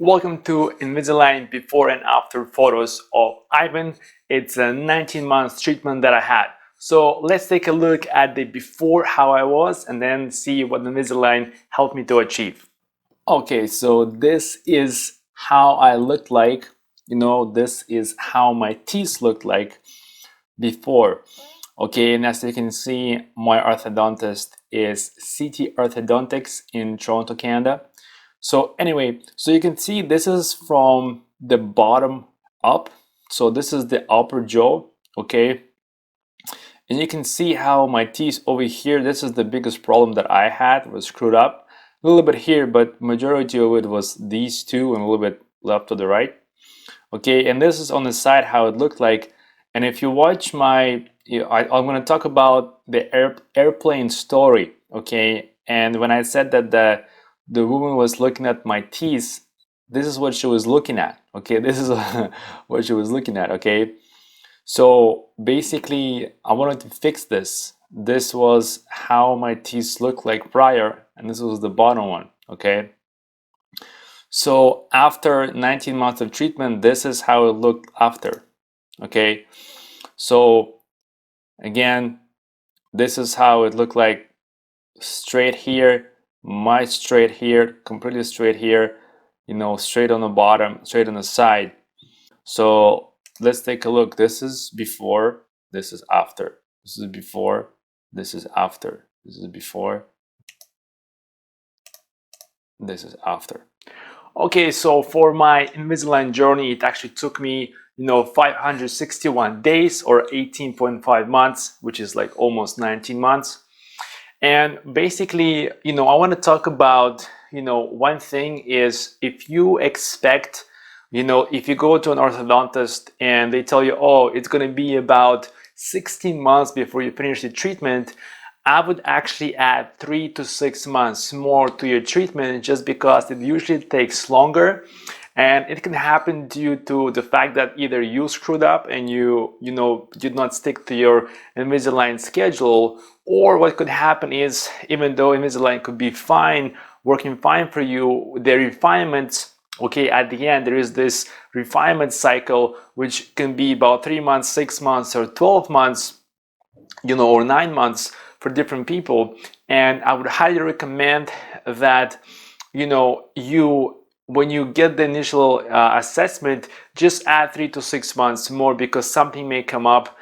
Welcome to Invisalign before and after photos of Ivan. It's a 19 months treatment that I had. So let's take a look at the before, how I was, and then see what Invisalign helped me to achieve. Okay, so this is how I looked like. This is how my teeth looked like before. Okay, and as you can see, my orthodontist is CT Orthodontics in Toronto, Canada. So anyway, so you can see this is from the bottom up. So this is the upper jaw, okay? And you can see how my teeth over here, this is the biggest problem that I had, was screwed up. A little bit here, but majority of it was these two and a little bit left to the right. Okay, and this is on the side how it looked like. And if you watch my, I'm going to talk about the airplane story, okay? And when I said that the woman was looking at my teeth, this is what she was looking at, okay? This is what she was looking at, okay? So basically, I wanted to fix this. This was how my teeth looked like prior, and this was the bottom one, okay? So after 19 months of treatment, this is how it looked after, okay? So again, this is how it looked like straight here, my straight here, completely straight here, straight on the bottom, straight on the side. So let's take a look. This is before, this is after. This is before, this is after. This is before, this is after. Okay, so for my Invisalign journey, it actually took me, 561 days or 18.5 months, which is like almost 19 months. And basically, I want to talk about, one thing is if you expect, if you go to an orthodontist and they tell you, oh, it's going to be about 16 months before you finish the treatment, I would actually add 3 to 6 months more to your treatment just because it usually takes longer. And it can happen due to the fact that either you screwed up and you did not stick to your Invisalign schedule, or what could happen is, even though Invisalign could be fine, working fine for you, the refinements, okay, at the end there is this refinement cycle which can be about 3 months, 6 months, or 12 months, or 9 months for different people. And I would highly recommend that when you get the initial assessment, just add 3 to 6 months more, because something may come up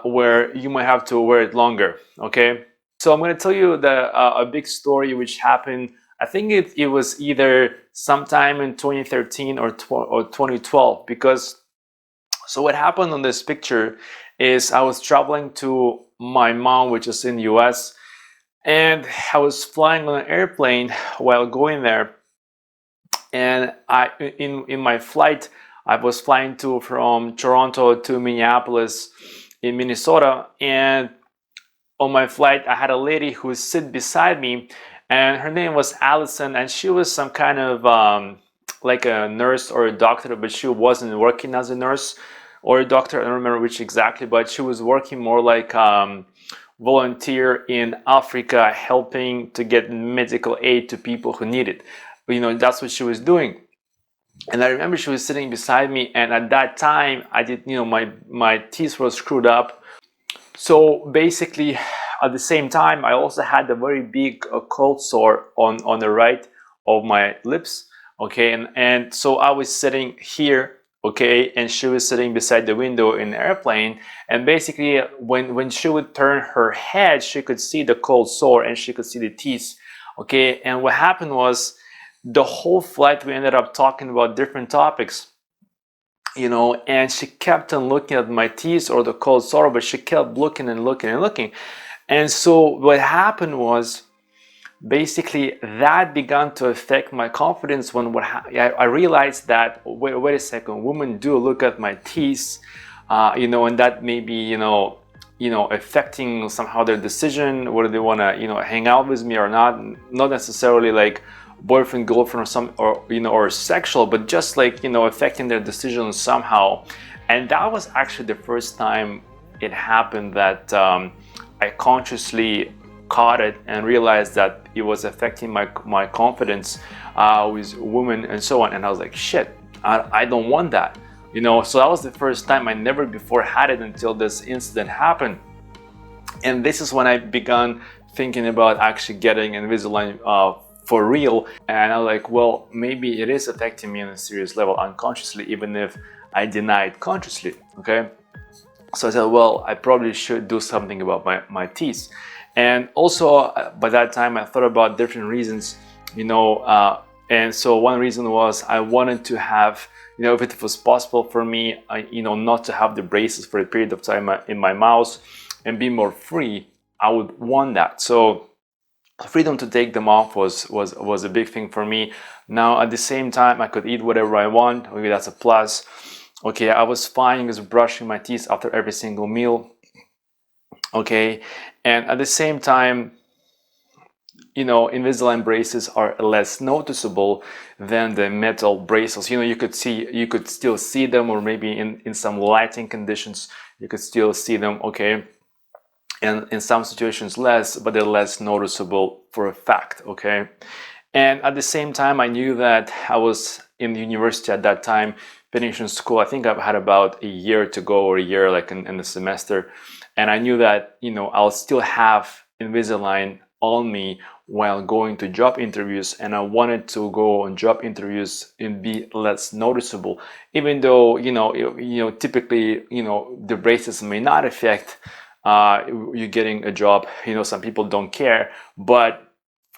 where you might have to wear it longer, okay? So I'm going to tell you a big story which happened, I think it was either sometime in 2013 or 2012, because so what happened on this picture is I was traveling to my mom, which is in the US, and I was flying on an airplane while going there. And in my flight, I was flying from Toronto to Minneapolis in Minnesota. And on my flight, I had a lady who sit beside me, and her name was Allison, and she was some kind of like a nurse or a doctor, but she wasn't working as a nurse or a doctor. I don't remember which exactly, but she was working more like volunteer in Africa, helping to get medical aid to people who need it. That's what she was doing. And I remember she was sitting beside me, and at that time I did, my teeth were screwed up. So basically, at the same time, I also had a very big cold sore on the right of my lips. Okay, and so I was sitting here, okay, and she was sitting beside the window in the airplane. And basically, when she would turn her head, she could see the cold sore and she could see the teeth. Okay, and what happened was, the whole flight we ended up talking about different topics, and she kept on looking at my teeth or the cold sore, but she kept looking and looking and looking. And so what happened was, basically that began to affect my confidence when I realized that, wait a second, women do look at my teeth, and that may be, affecting somehow their decision, whether they want to, hang out with me or not necessarily like boyfriend, girlfriend, or sexual, but just like, affecting their decisions somehow. And that was actually the first time it happened that I consciously caught it and realized that it was affecting my confidence with women and so on. And I was like, shit, I don't want that, you know. So that was the first time. I never before had it until this incident happened. And this is when I began thinking about actually getting Invisalign for real. And I'm like, well, maybe it is affecting me on a serious level unconsciously, even if I deny it consciously, okay? So I said, well, I probably should do something about my teeth. And also by that time I thought about different reasons, you know, and so one reason was I wanted to have, you know, if it was possible for me, you know, not to have the braces for a period of time in my mouth and be more free, I would want that. So freedom to take them off was a big thing for me. Now at the same time, I could eat whatever I want. Maybe that's a plus. Okay, I was fine with brushing my teeth after every single meal. Okay, and at the same time, you know, Invisalign braces are less noticeable than the metal braces. You know, you could still see them, or maybe in some lighting conditions, you could still see them, okay? And in some situations less, but they're less noticeable for a fact, okay? And at the same time, I knew that I was in the university at that time, finishing school. I think I've had about a year to go, or a year like in the semester. And I knew that, you know, I'll still have Invisalign on me while going to job interviews, and I wanted to go on job interviews and be less noticeable, even though, you know, typically, you know, the braces may not affect you getting a job. You know, some people don't care, but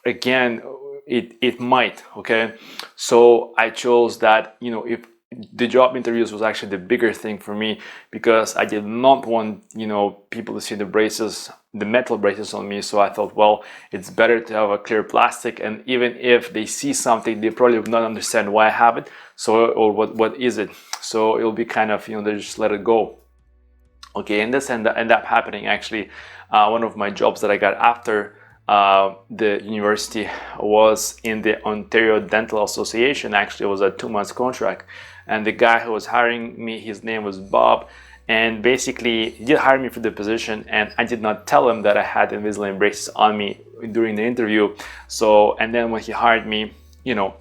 again, it might, okay? So I chose that, you know, if the job interviews was actually the bigger thing for me, because I did not want, you know, people to see the braces, the metal braces on me. So I thought, well, it's better to have a clear plastic, and even if they see something, they probably would not understand why I have it, so, or what is it. So it'll be kind of, you know, they just let it go. Okay, and this ended up happening actually. One of my jobs that I got after the university was in the Ontario Dental Association. Actually, it was a 2-month contract, and the guy who was hiring me, his name was Bob, and basically he did hire me for the position, and I did not tell him that I had Invisalign braces on me during the interview. So, and then when he hired me, you know,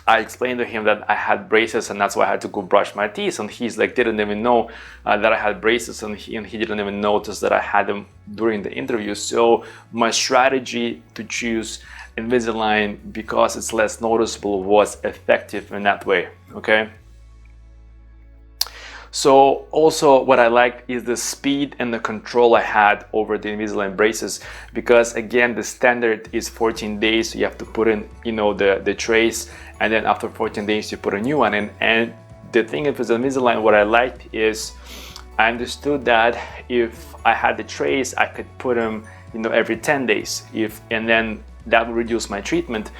I explained to him that I had braces, and that's why I had to go brush my teeth. And he's like, didn't even know that I had braces, and he didn't even notice that I had them during the interview. So my strategy to choose Invisalign, because it's less noticeable, was effective in that way, okay? So also what I liked is the speed and the control I had over the Invisalign braces, because again, the standard is 14 days. So you have to put in, you know, the trace, and then after 14 days you put a new one in. And the thing with Invisalign, what I liked is I understood that if I had the trace, I could put them, you know, every 10 days, and then that would reduce my treatment,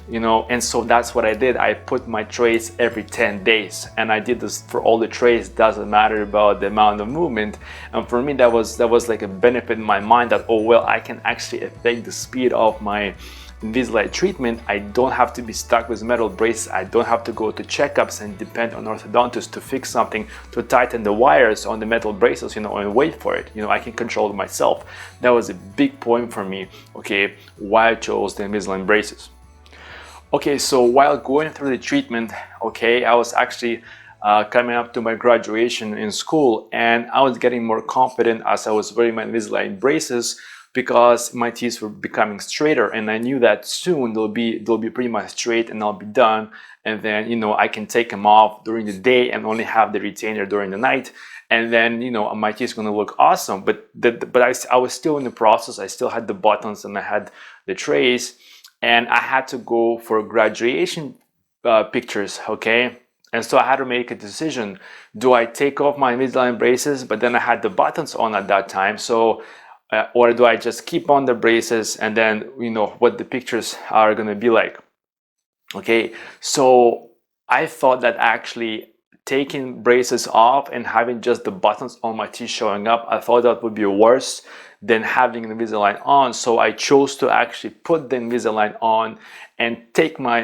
you know. And so that's what I did. I put my trace every 10 days, and I did this for all the trays. Doesn't matter about the amount of movement. And for me, that was like a benefit in my mind, that, oh well, I can actually affect the speed of my Invisalign treatment. I don't have to be stuck with metal braces. I don't have to go to checkups and depend on orthodontists to fix something, to tighten the wires on the metal braces, you know, and wait for it. You know, I can control it myself. That was a big point for me, okay, why I chose the Invisalign braces. Okay, so while going through the treatment, okay, I was actually coming up to my graduation in school, and I was getting more confident as I was wearing my Invisalign braces, because my teeth were becoming straighter, and I knew that soon they'll be pretty much straight and I'll be done. And then, you know, I can take them off during the day and only have the retainer during the night, and then, you know, my teeth going to look awesome. But I was still in the process. I still had the buttons and I had the trays, and I had to go for graduation pictures, okay? And so I had to make a decision. Do I take off my Invisalign braces, but then I had the buttons on at that time, so or do I just keep on the braces, and then, you know, what the pictures are going to be like? Okay, so I thought that actually taking braces off and having just the buttons on my teeth showing up, I thought that would be worse than having the Invisalign on. So I chose to actually put the Invisalign on and take my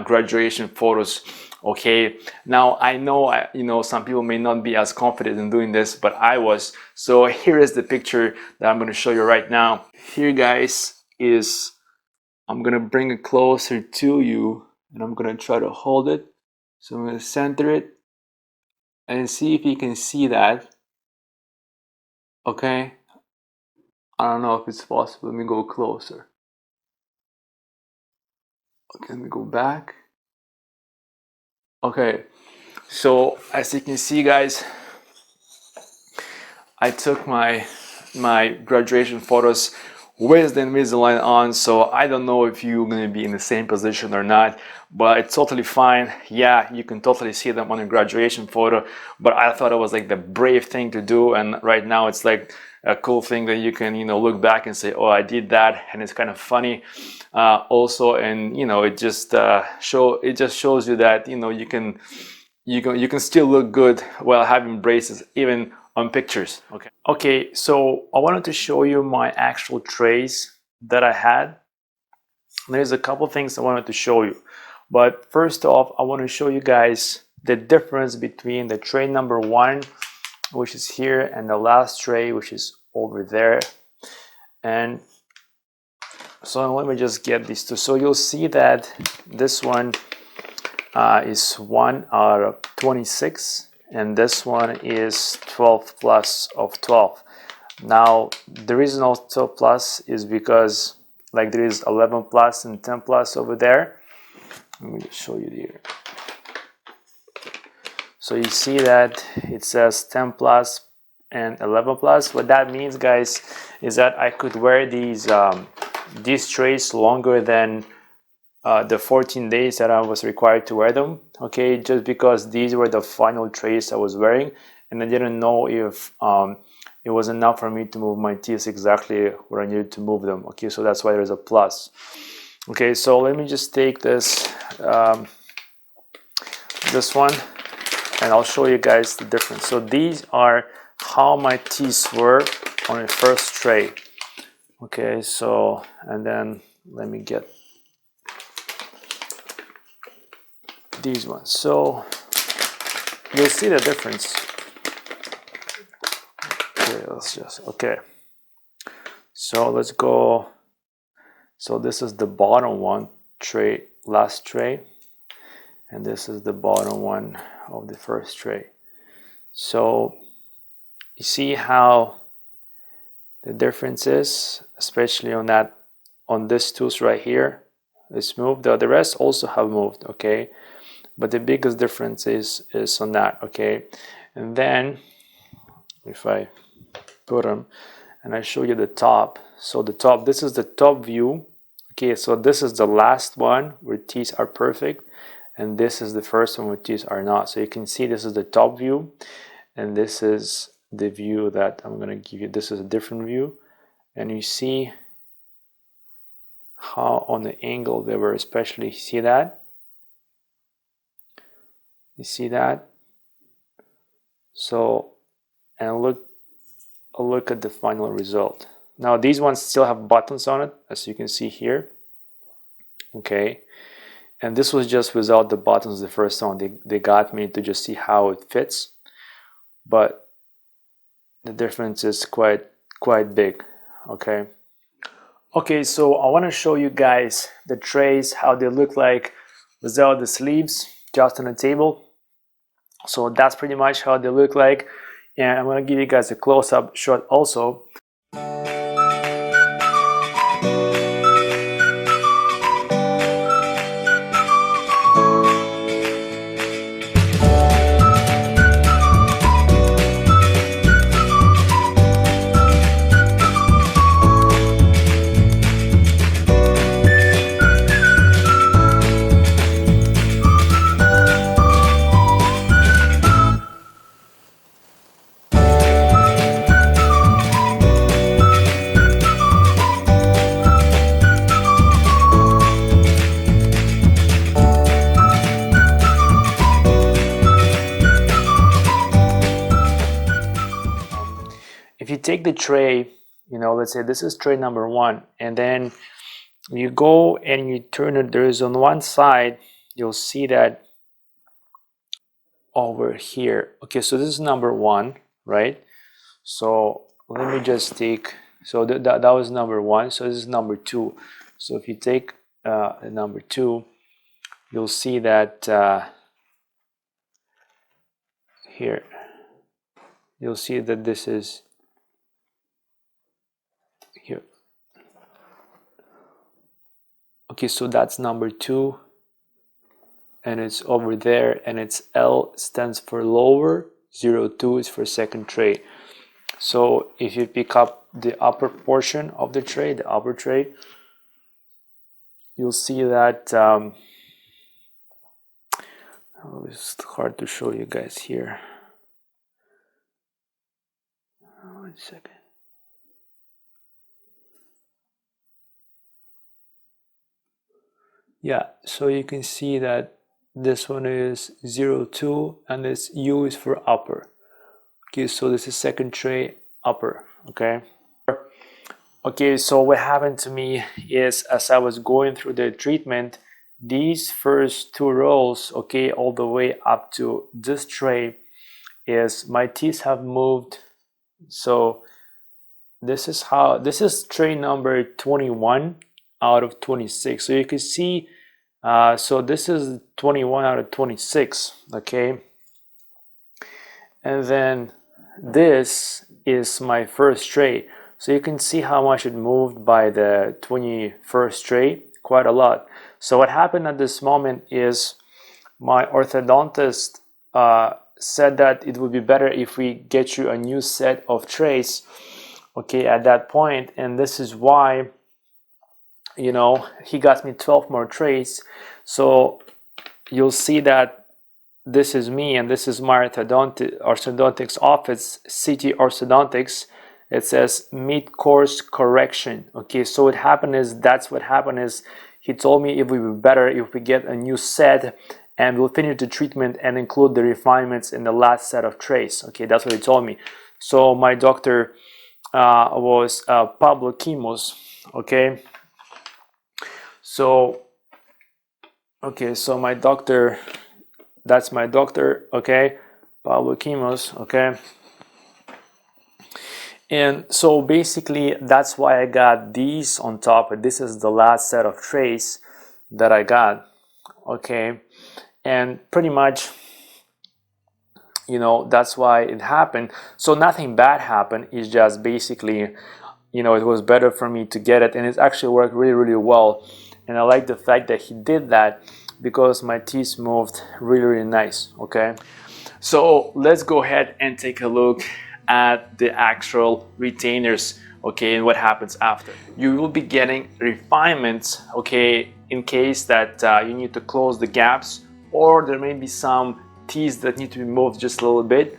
graduation photos. Okay, now I know, some people may not be as confident in doing this, but I was. So here is the picture that I'm going to show you right now. Here, guys, is, I'm going to bring it closer to you and I'm going to try to hold it. So I'm going to center it and see if you can see that. Okay, I don't know if it's possible. Let me go closer. Okay, let me go back. Okay, so as you can see, guys, I took my graduation photos with the Invisalign on, so I don't know if you're going to be in the same position or not, but it's totally fine. Yeah, you can totally see them on a graduation photo, but I thought it was like the brave thing to do, and right now it's like a cool thing that you can, look back and say, oh, I did that, and it's kind of funny also. And it just shows you that you can still look good while having braces, even on pictures. Okay, so I wanted to show you my actual trays that I had. There's a couple things I wanted to show you, but first off, I want to show you guys the difference between the tray number 1, which is here, and the last tray, which is over there. And so let me just get these two. So you'll see that this one is 1 out of 26, and this one is 12 plus of 12. Now the reason also 12 plus is because like there is 11 plus and 10 plus over there. Let me just show you here. So you see that it says 10 plus and 11 plus. What that means, guys, is that I could wear these trays longer than the 14 days that I was required to wear them. Okay, just because these were the final trays I was wearing, and I didn't know if it was enough for me to move my teeth exactly where I needed to move them. Okay, so that's why there's a plus. Okay, so let me just take this this one, and I'll show you guys the difference. So these are how my teeth were on the first tray. Okay, so, and then let me get these ones. So you'll see the difference. Okay, so let's go. So this is the bottom one tray, last tray, and this is the bottom one of the first tray. So you see how the difference is, especially on this tooth right here. It's moved. The rest also have moved. Okay, but the biggest difference is on that. Okay, and then if I put them and I show you the top. So the top, this is the top view. Okay, so this is the last one where teeth are perfect, and this is the first one where teeth are not. So you can see this is the top view, and this is the view that I'm going to give you. This is a different view, and you see how on the angle they were, especially, see that? You see that? So, and look at the final result. Now these ones still have buttons on it, as you can see here. Okay, and this was just without the buttons the first one. They got me to just see how it fits, but the difference is quite big. Okay, so I want to show you guys the trays, how they look like without the sleeves, just on the table. So that's pretty much how they look like, and I'm going to give you guys a close-up shot also. take the tray, you know, let's say this is tray number 1, and then you go and you turn it. There is on one side, you'll see that over here. Okay, so this is number 1, right? So let me just take, so that was number 1, so this is number 2. So if you take number 2, you'll see that here, you'll see that this is here. Okay, so that's number 2, and it's over there, and it's L stands for lower, 02 is for second tray. So if you pick up the upper portion of the tray, the upper tray, you'll see that it's hard to show you guys here. 1 second. Yeah, so you can see that this one is 02 and this U is for upper. Okay, so this is second tray upper. Okay. Okay, so what happened to me is, as I was going through the treatment, these first 2 rows, okay, all the way up to this tray, is my teeth have moved. So this is tray number 21 out of 26. So you can see, so this is 21 out of 26, okay? And then this is my first tray. So you can see how much it moved by the 21st tray, quite a lot. So what happened at this moment is my orthodontist said that it would be better if we get you a new set of trays, okay, at that point. And this is why, you know, he got me 12 more trays. So you'll see that this is me and this is my orthodontics office, CT Orthodontics. It says mid-course correction. Okay, so what happened is, that's what happened is, he told me it would be better if we get a new set and we'll finish the treatment and include the refinements in the last set of trays. Okay, that's what he told me. So my doctor was Pablo Kimos. Okay, so okay, so my doctor, that's my doctor, okay, Pablo Kimos, okay. And so basically that's why I got these on top. This is the last set of trays that I got, okay. And pretty much, you know, that's why it happened. So nothing bad happened. It's just basically, you know, it was better for me to get it, and it actually worked really, really well. And I like the fact that he did that because my teeth moved really, really nice, okay. So let's go ahead and take a look at the actual retainers, okay, and what happens after. You will be getting refinements, okay, in case that you need to close the gaps, or there may be some teeth that need to be moved just a little bit.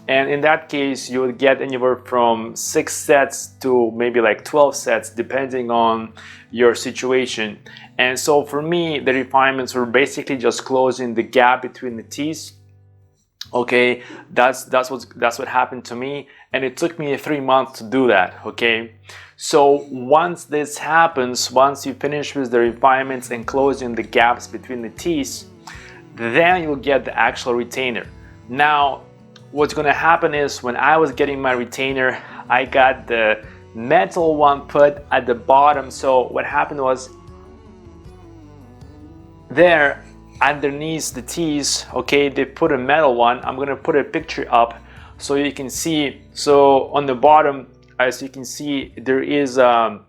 And in that case, you would get anywhere from 6 sets to maybe like 12 sets, depending on your situation. And so for me, the refinements were basically just closing the gap between the teeth. Okay, that's what happened to me, and it took me 3 months to do that. Okay, so once this happens, once you finish with the refinements and closing the gaps between the teeth, then you'll get the actual retainer. Now what's going to happen is, when I was getting my retainer, I got the metal one put at the bottom. So what happened was, there underneath the teeth, okay, they put a metal one. I'm gonna put a picture up so you can see. So on the bottom, as you can see, there is a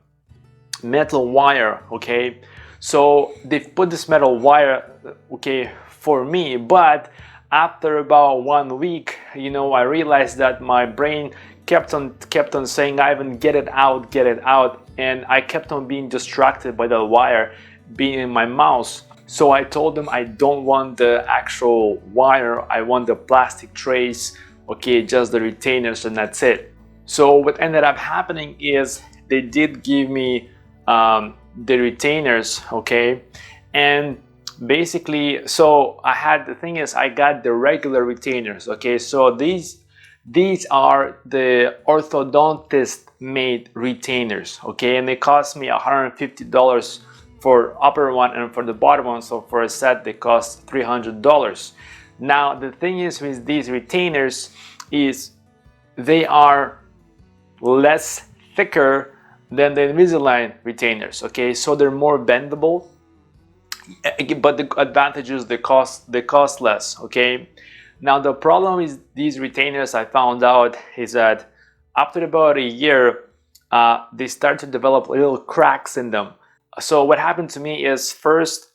metal wire, okay. So they've put this metal wire, okay, for me, but after about 1 week, you know, I realized that my brain kept on saying, Ivan, get it out, and I kept on being distracted by the wire being in my mouth. So I told them I don't want the actual wire, I want the plastic trays, okay, just the retainers, and that's it. So what ended up happening is, they did give me the retainers, okay, and basically, so I had, the thing is, I got the regular retainers, okay. So these These are the orthodontist made retainers, okay, and they cost me $150 for upper one and for the bottom one. So for a set they cost $300. Now the thing is with these retainers is they are less thicker than the Invisalign retainers, okay, so they're more bendable, but the advantage is they cost less, okay. Now the problem is these retainers, I found out, is that after about a year they start to develop little cracks in them. So what happened to me is first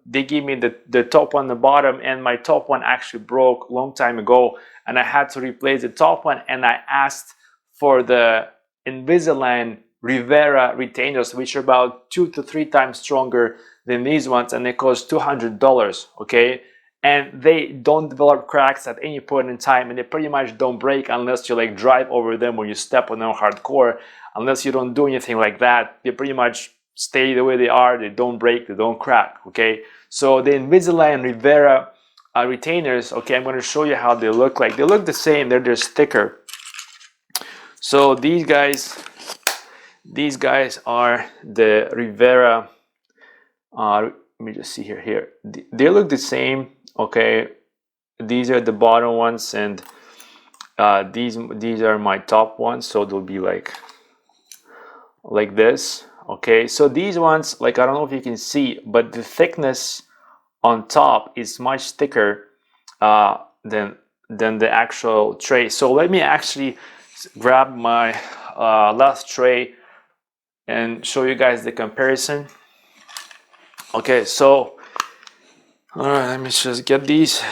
they gave me the top one, the bottom, and my top one actually broke a long time ago, and I had to replace the top one, and I asked for the Invisalign Rivera retainers, which are about 2 to 3 times stronger than these ones, and they cost $200, okay, and they don't develop cracks at any point in time, and they pretty much don't break unless you like drive over them or you step on them hardcore. Unless you don't do anything like that, they pretty much stay the way they are. They don't break, they don't crack, okay. So the Invisalign Rivera retainers, okay, I'm going to show you how they look like. They look the same, they're just thicker. So these guys are the Rivera. Let me just see here. They look the same, okay. These are the bottom ones, and these are my top ones. So they'll be like this, okay. So these ones, like, I don't know if you can see, but the thickness on top is much thicker than the actual tray. So let me actually grab my last tray and show you guys the comparison. Okay, so all right, let me just get these.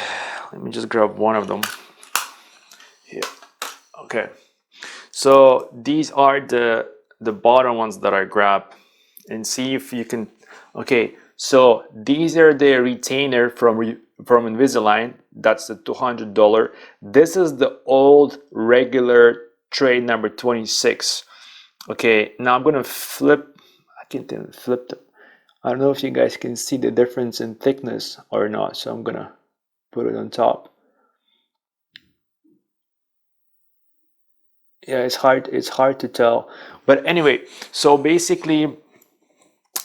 Let me just grab one of them here. Okay, so these are the bottom ones that I grabbed, and see if you can. Okay, so these are the retainer from Invisalign. That's the $200. This is the old regular tray number 26. Okay, now I'm gonna flip. I can't flip them. I don't know if you guys can see the difference in thickness or not, so I'm gonna put it on top. Yeah, it's hard to tell, but anyway, so basically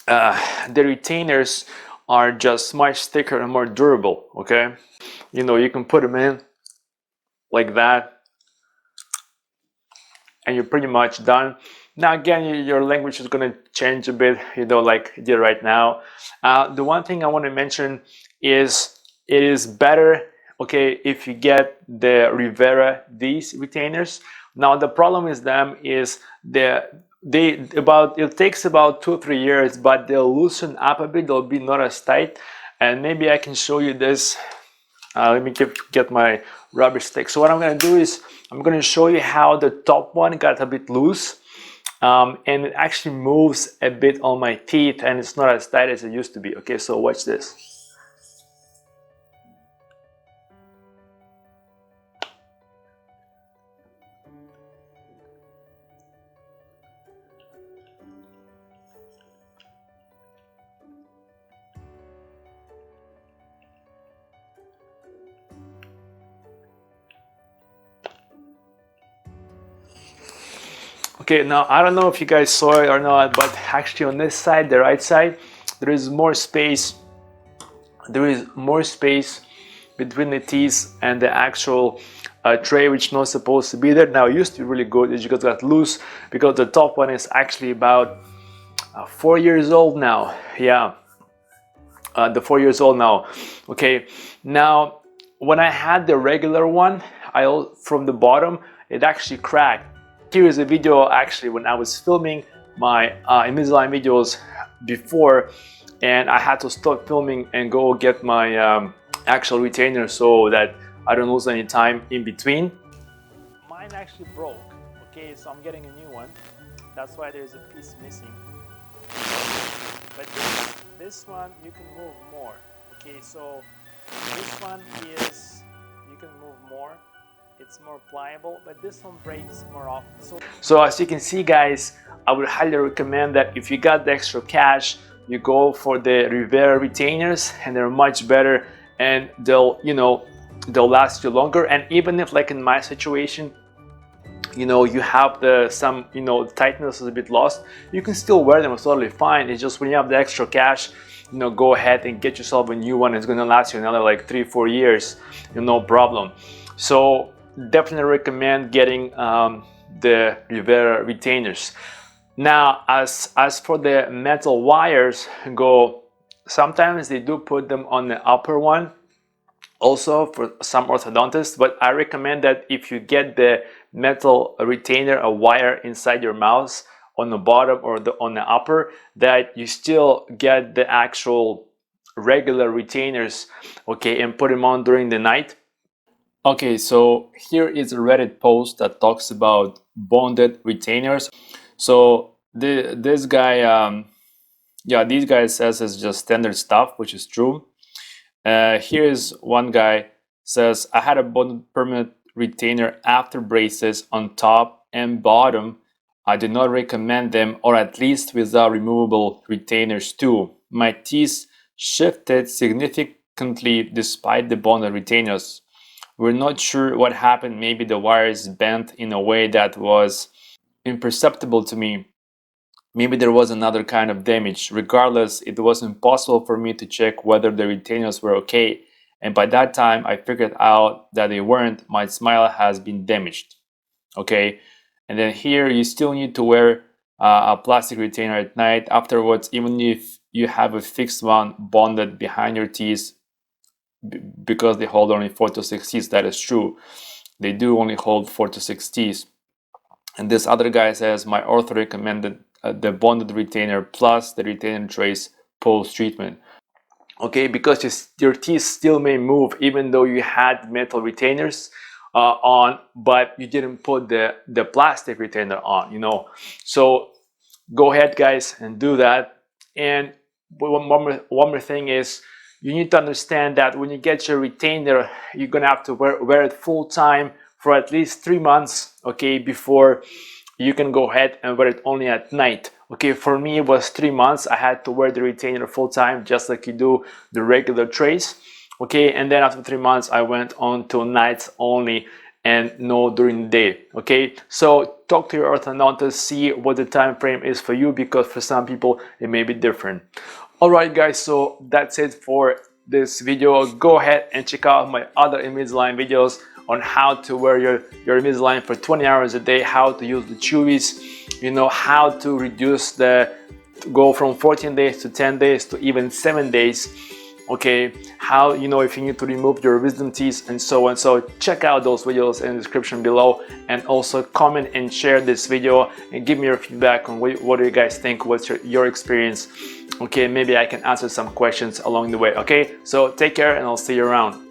the retainers are just much thicker and more durable, okay. You know, you can put them in like that and you're pretty much done. Now again, your language is going to change a bit, you know, like it did right now. The one thing I want to mention is it is better, okay, if you get the Rivera, these retainers. Now the problem with them is it takes about 2 or 3 years, but they'll loosen up a bit. They'll be not as tight, and maybe I can show you this. Let me get my rubber stick. So what I'm going to do is I'm going to show you how the top one got a bit loose, and it actually moves a bit on my teeth, and it's not as tight as it used to be. Okay, so watch this. Okay, now I don't know if you guys saw it or not, but actually on this side, the right side, there is more space. There is more space between the teeth and the actual tray, which is not supposed to be there. Now it used to be really good, it just got loose because the top one is actually about 4 years old now. Yeah, the 4 years old now. Okay, now when I had the regular one, from the bottom, it actually cracked. Here is a video actually when I was filming my Invisalign videos before, and I had to stop filming and go get my actual retainer so that I don't lose any time in between. Mine actually broke, okay, so I'm getting a new one. That's why there's a piece missing. But this one you can move more, okay, so this one is, you can move more. It's more pliable, but this one breaks more often. So as you can see, guys, I would highly recommend that if you got the extra cash, you go for the Rivera retainers, and they're much better, and they'll, you know, they'll last you longer. And even if, like in my situation, you know, you have some, you know, tightness is a bit lost, you can still wear them. It's totally fine. It's just when you have the extra cash, you know, go ahead and get yourself a new one. It's going to last you another like 3-4 years, you know, no problem. So definitely recommend getting the Rivera retainers. Now, as for the metal wires go, sometimes they do put them on the upper one also for some orthodontists, but I recommend that if you get the metal retainer, a wire inside your mouth on the bottom or on the upper, that you still get the actual regular retainers, okay, and put them on during the night. Okay, so here is a Reddit post that talks about bonded retainers. So this guy, yeah, these guys says it's just standard stuff, which is true. Here's one guy says, I had a bonded permanent retainer after braces on top and bottom. I do not recommend them, or at least without removable retainers too. My teeth shifted significantly despite the bonded retainers. We're not sure what happened. Maybe the wires bent in a way that was imperceptible to me. Maybe there was another kind of damage. Regardless, it was impossible for me to check whether the retainers were okay. And by that time, I figured out that they weren't. My smile has been damaged. Okay. And then here, you still need to wear a plastic retainer at night. Afterwards, even if you have a fixed one bonded behind your teeth, because they hold only 4 to 6 teeth, that is true. They do only hold 4 to 6 teeth. And this other guy says, my ortho recommended the bonded retainer plus the retainer trace post-treatment. Okay, because your teeth still may move even though you had metal retainers on, but you didn't put the plastic retainer on, you know. So go ahead, guys, and do that. And one more thing is, you need to understand that when you get your retainer, you're gonna have to wear it full time for at least 3 months, okay, before you can go ahead and wear it only at night. Okay, for me it was 3 months. I had to wear the retainer full time, just like you do the regular trace. Okay, and then after 3 months I went on to nights only and no during the day. Okay, so talk to your orthodontist, see what the time frame is for you, because for some people it may be different. All right, guys, so that's it for this video. Go ahead and check out my other Invisalign videos on how to wear your Invisalign for 20 hours a day, how to use the chewies, you know, how to reduce go from 14 days to 10 days to even 7 days. Okay, how, you know, if you need to remove your wisdom teeth and so on. So check out those videos in the description below, and also comment and share this video and give me your feedback on what do you guys think, what's your experience. Okay, maybe I can answer some questions along the way. Okay, so take care and I'll see you around.